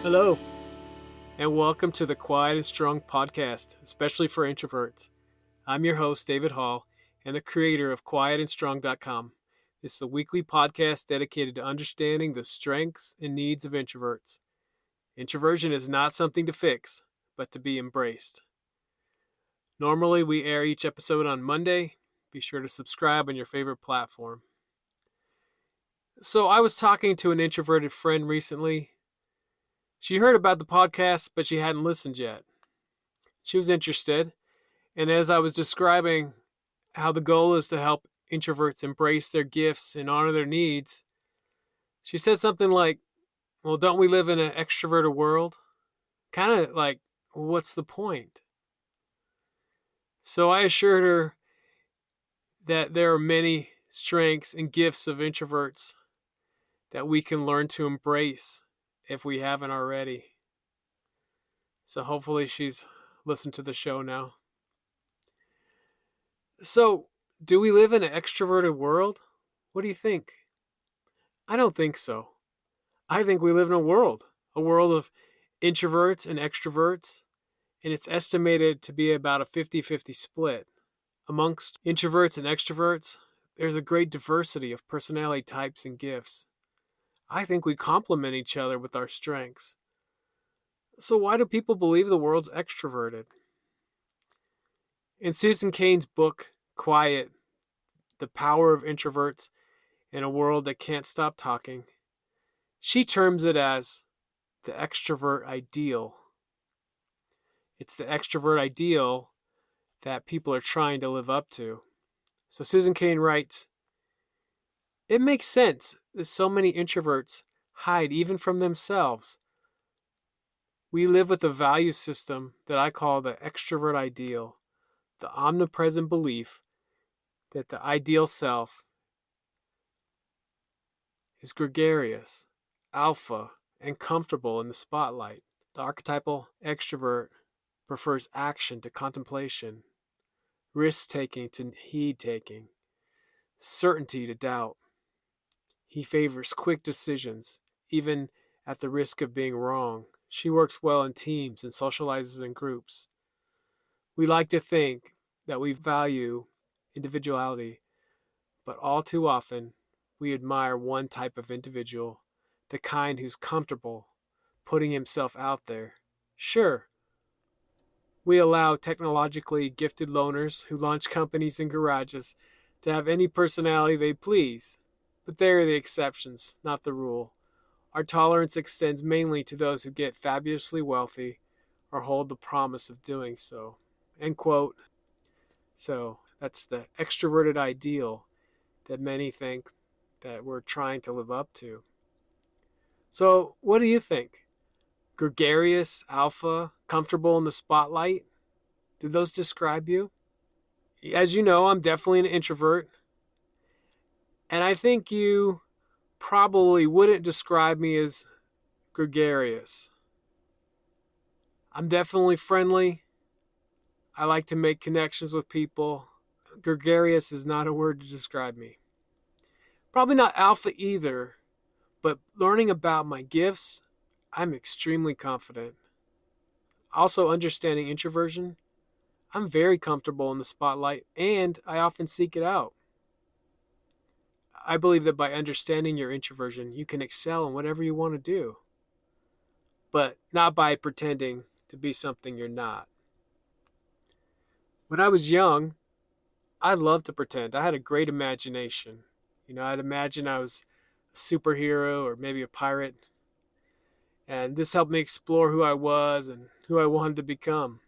Hello, and welcome to the Quiet and Strong podcast, especially for introverts. I'm your host, David Hall, and the creator of quietandstrong.com. This is a weekly podcast dedicated to understanding the strengths and needs of introverts. Introversion is not something to fix, but to be embraced. Normally, we air each episode on Monday. Be sure to subscribe on your favorite platform. So I was talking to an introverted friend recently. She heard about the podcast, but she hadn't listened yet. She was interested, and as I was describing how the goal is to help introverts embrace their gifts and honor their needs, she said something like, well, don't we live in an extroverted world? Kind of like, what's the point? So I assured her that there are many strengths and gifts of introverts that we can learn to embrace if we haven't already. So hopefully she's listened to the show now. So, do we live in an extroverted world? What do you think? I don't think so. I think we live in a world of introverts and extroverts, and it's estimated to be about a 50-50 split. Amongst introverts and extroverts, there's a great diversity of personality types and gifts. I think we complement each other with our strengths. So why do people believe the world's extroverted? In Susan Cain's book, Quiet, The Power of Introverts in a World That Can't Stop Talking, she terms it as the extrovert ideal. It's the extrovert ideal that people are trying to live up to. So Susan Cain writes, it makes sense that so many introverts hide even from themselves. We live with a value system that I call the extrovert ideal, the omnipresent belief that the ideal self is gregarious, alpha, and comfortable in the spotlight. The archetypal extrovert prefers action to contemplation, risk-taking to heed-taking, certainty to doubt. He favors quick decisions, even at the risk of being wrong. She works well in teams and socializes in groups. We like to think that we value individuality, but all too often we admire one type of individual, the kind who's comfortable putting himself out there. Sure, we allow technologically gifted loners who launch companies in garages to have any personality they please, but they are the exceptions, not the rule. Our tolerance extends mainly to those who get fabulously wealthy or hold the promise of doing so. End quote. So that's the extroverted ideal that many think that we're trying to live up to. So what do you think? Gregarious, alpha, comfortable in the spotlight? Do those describe you? As you know, I'm definitely an introvert. And I think you probably wouldn't describe me as gregarious. I'm definitely friendly. I like to make connections with people. Gregarious is not a word to describe me. Probably not alpha either, but learning about my gifts, I'm extremely confident. Also understanding introversion, I'm very comfortable in the spotlight and I often seek it out. I believe that by understanding your introversion, you can excel in whatever you want to do, but not by pretending to be something you're not. When I was young, I loved to pretend. I had a great imagination. I'd imagine I was a superhero or maybe a pirate, and this helped me explore who I was and who I wanted to become.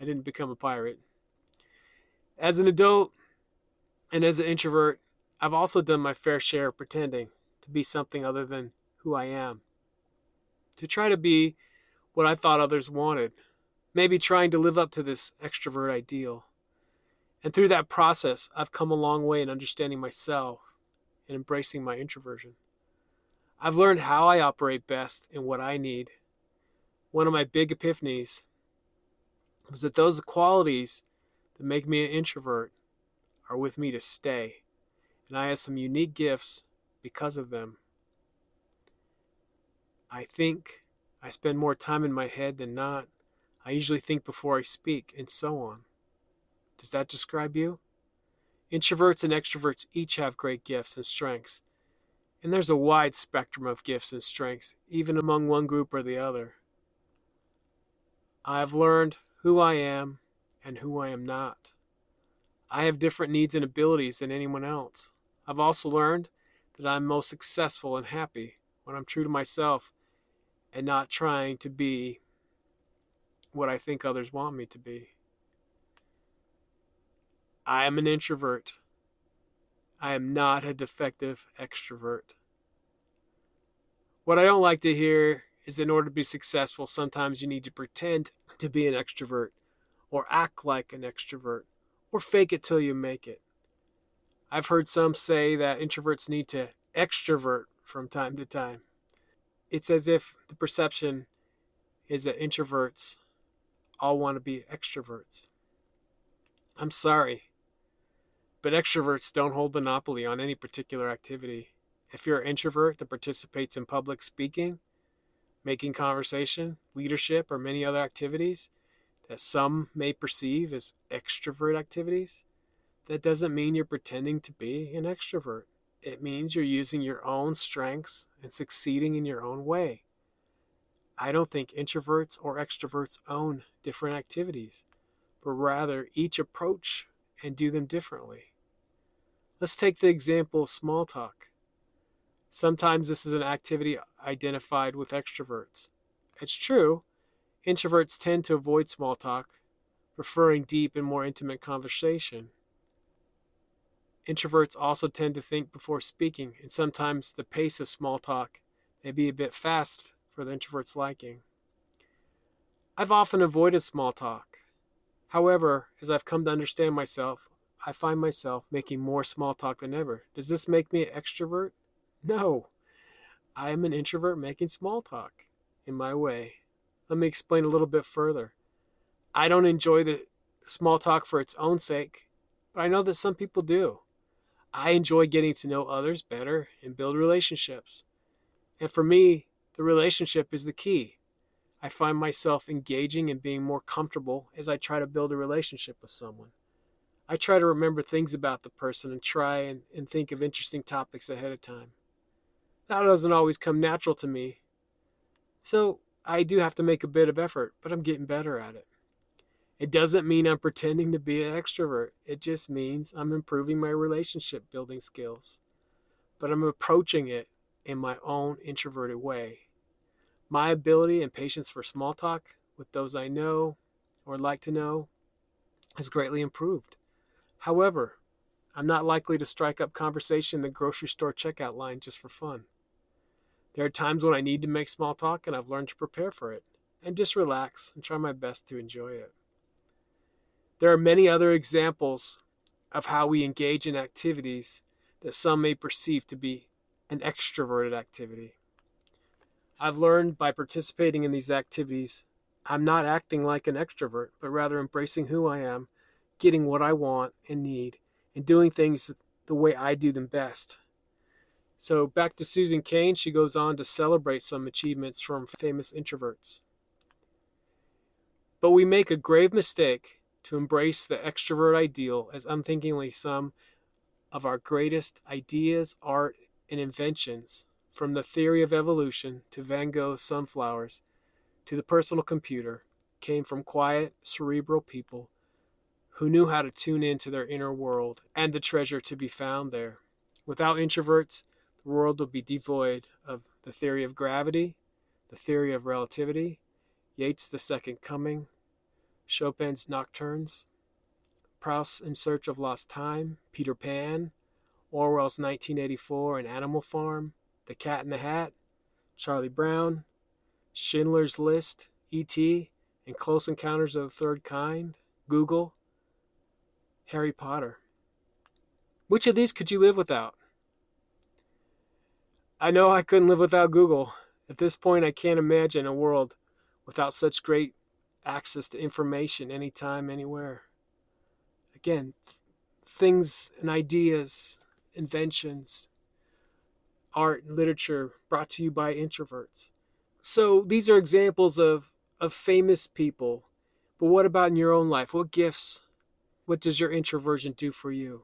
I didn't become a pirate. As an adult and as an introvert, I've also done my fair share of pretending to be something other than who I am. To try to be what I thought others wanted. Maybe trying to live up to this extrovert ideal. And through that process, I've come a long way in understanding myself and embracing my introversion. I've learned how I operate best and what I need. One of my big epiphanies was that those qualities that make me an introvert are with me to stay. And I have some unique gifts because of them. I think, I spend more time in my head than not. I usually think before I speak, and so on. Does that describe you? Introverts and extroverts each have great gifts and strengths, and there's a wide spectrum of gifts and strengths, even among one group or the other. I have learned who I am and who I am not. I have different needs and abilities than anyone else. I've also learned that I'm most successful and happy when I'm true to myself and not trying to be what I think others want me to be. I am an introvert. I am not a defective extrovert. What I don't like to hear is that in order to be successful, sometimes you need to pretend to be an extrovert, or act like an extrovert, or fake it till you make it. I've heard some say that introverts need to extrovert from time to time. It's as if the perception is that introverts all want to be extroverts. I'm sorry, but extroverts don't hold monopoly on any particular activity. If you're an introvert that participates in public speaking, making conversation, leadership, or many other activities that some may perceive as extrovert activities, that doesn't mean you're pretending to be an extrovert. It means you're using your own strengths and succeeding in your own way. I don't think introverts or extroverts own different activities, but rather each approach and do them differently. Let's take the example of small talk. Sometimes this is an activity identified with extroverts. It's true, introverts tend to avoid small talk, preferring deep and more intimate conversation. Introverts also tend to think before speaking, and sometimes the pace of small talk may be a bit fast for the introvert's liking. I've often avoided small talk. However, as I've come to understand myself, I find myself making more small talk than ever. Does this make me an extrovert? No. I am an introvert making small talk in my way. Let me explain a little bit further. I don't enjoy the small talk for its own sake, but I know that some people do. I enjoy getting to know others better and build relationships. And for me, the relationship is the key. I find myself engaging and being more comfortable as I try to build a relationship with someone. I try to remember things about the person and try and think of interesting topics ahead of time. That doesn't always come natural to me, so I do have to make a bit of effort, but I'm getting better at it. It doesn't mean I'm pretending to be an extrovert. It just means I'm improving my relationship building skills. But I'm approaching it in my own introverted way. My ability and patience for small talk with those I know or like to know has greatly improved. However, I'm not likely to strike up conversation in the grocery store checkout line just for fun. There are times when I need to make small talk, and I've learned to prepare for it and just relax and try my best to enjoy it. There are many other examples of how we engage in activities that some may perceive to be an extroverted activity. I've learned by participating in these activities, I'm not acting like an extrovert, but rather embracing who I am, getting what I want and need, and doing things the way I do them best. So back to Susan Cain, she goes on to celebrate some achievements from famous introverts. But we make a grave mistake to embrace the extrovert ideal as unthinkingly some of our greatest ideas, art, and inventions, from the theory of evolution to Van Gogh's sunflowers to the personal computer, came from quiet, cerebral people who knew how to tune into their inner world and the treasure to be found there. Without introverts, the world would be devoid of the theory of gravity, the theory of relativity, Yeats' The Second Coming, Chopin's Nocturnes, Proust's In Search of Lost Time, Peter Pan, Orwell's 1984 and Animal Farm, The Cat in the Hat, Charlie Brown, Schindler's List, E.T., and Close Encounters of the Third Kind, Google, Harry Potter. Which of these could you live without? I know I couldn't live without Google. At this point, I can't imagine a world without such great access to information anytime, anywhere. Again, things and ideas, inventions, art, and literature brought to you by introverts. So these are examples of famous people. But what about in your own life? What gifts, what does your introversion do for you?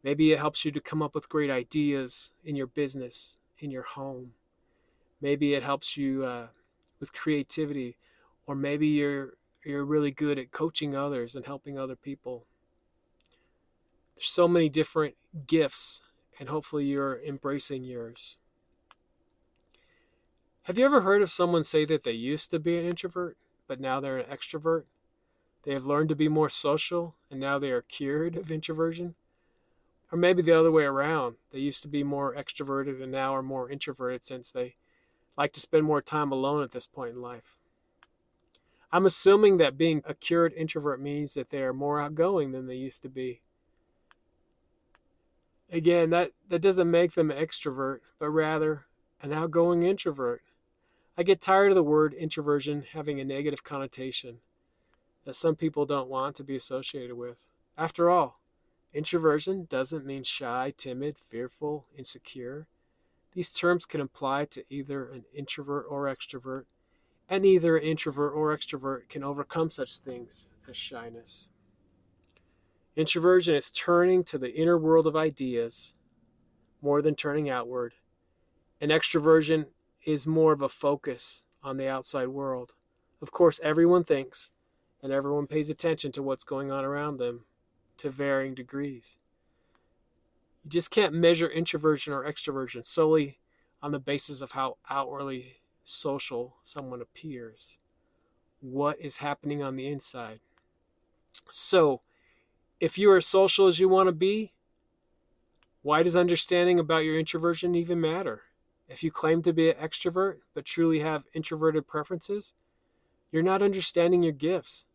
Maybe it helps you to come up with great ideas in your business, in your home. Maybe it helps you with creativity, or maybe you're really good at coaching others and helping other people. There's so many different gifts, and hopefully you're embracing yours. Have you ever heard of someone say that they used to be an introvert, but now they're an extrovert? They have learned to be more social, and now they are cured of introversion? Or maybe the other way around. They used to be more extroverted and now are more introverted since they like to spend more time alone at this point in life. I'm assuming that being a cured introvert means that they are more outgoing than they used to be. Again, that doesn't make them an extrovert, but rather an outgoing introvert. I get tired of the word introversion having a negative connotation that some people don't want to be associated with. After all, introversion doesn't mean shy, timid, fearful, insecure. These terms can apply to either an introvert or extrovert, and neither an introvert or extrovert can overcome such things as shyness. Introversion is turning to the inner world of ideas more than turning outward, and extroversion is more of a focus on the outside world. Of course, everyone thinks and everyone pays attention to what's going on around them to varying degrees. You just can't measure introversion or extroversion solely on the basis of how outwardly social someone appears. What is happening on the inside? So, if you are as social as you want to be, why does understanding about your introversion even matter? If you claim to be an extrovert but truly have introverted preferences, you're not understanding your gifts.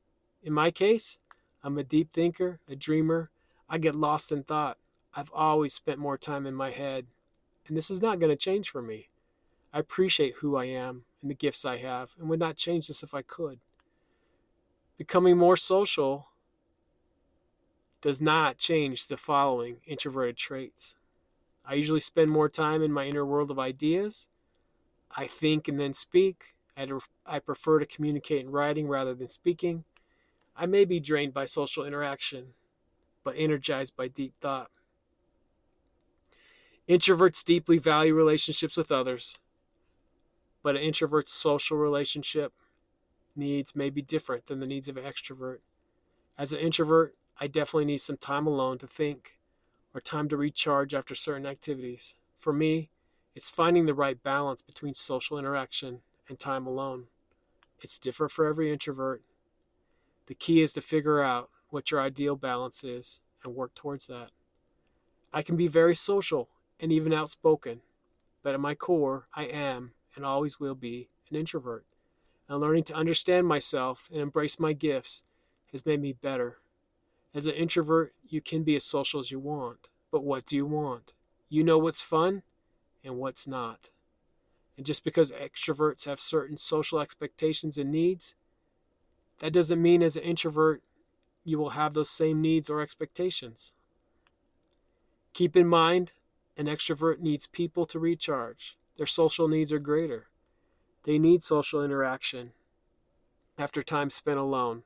In my case, I'm a deep thinker, a dreamer. I get lost in thought. I've always spent more time in my head, and this is not going to change for me. I appreciate who I am and the gifts I have, and would not change this if I could. Becoming more social does not change the following introverted traits. I usually spend more time in my inner world of ideas. I think and then speak. I prefer to communicate in writing rather than speaking. I may be drained by social interaction, but energized by deep thought. Introverts deeply value relationships with others, but an introvert's social relationship needs may be different than the needs of an extrovert. As an introvert, I definitely need some time alone to think or time to recharge after certain activities. For me, it's finding the right balance between social interaction and time alone. It's different for every introvert. The key is to figure out what your ideal balance is and work towards that. I can be very social and even outspoken, but at my core, I am and always will be an introvert. And learning to understand myself and embrace my gifts has made me better. As an introvert, you can be as social as you want, but what do you want? You know what's fun and what's not. And just because extroverts have certain social expectations and needs, that doesn't mean as an introvert you will have those same needs or expectations. Keep in mind, an extrovert needs people to recharge. Their social needs are greater. They need social interaction after time spent alone,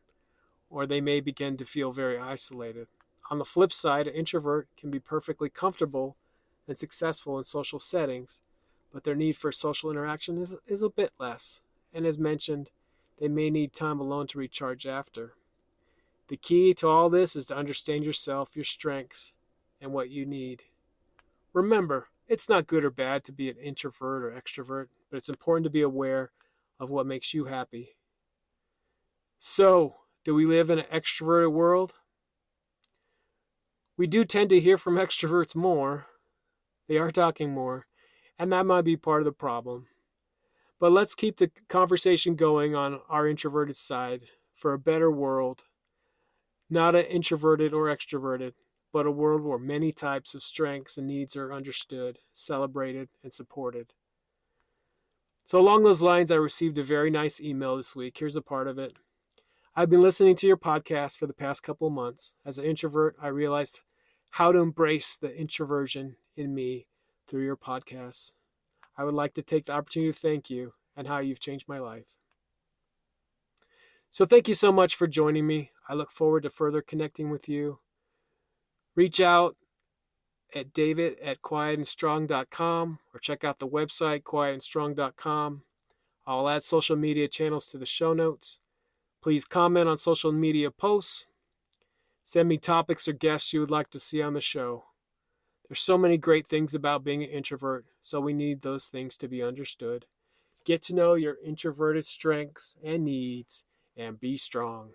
or they may begin to feel very isolated. On the flip side, an introvert can be perfectly comfortable and successful in social settings, but their need for social interaction is a bit less. And as mentioned, they may need time alone to recharge after. The key to all this is to understand yourself, your strengths, and what you need. Remember, it's not good or bad to be an introvert or extrovert, but it's important to be aware of what makes you happy. So, do we live in an extroverted world? We do tend to hear from extroverts more. They are talking more, and that might be part of the problem. But let's keep the conversation going on our introverted side for a better world. Not an introverted or extroverted, but a world where many types of strengths and needs are understood, celebrated, and supported. So along those lines, I received a very nice email this week. Here's a part of it. I've been listening to your podcast for the past couple of months. As an introvert, I realized how to embrace the introversion in me through your podcasts. I would like to take the opportunity to thank you. and how you've changed my life. So thank you so much for joining me. I look forward to further connecting with you. Reach out at david@quietandstrong.com or check out the website quietandstrong.com. I'll add social media channels to the show notes. Please comment on social media posts. Send me topics or guests you would like to see on the show. There's so many great things about being an introvert, so we need those things to be understood. Get to know your introverted strengths and needs, and be strong.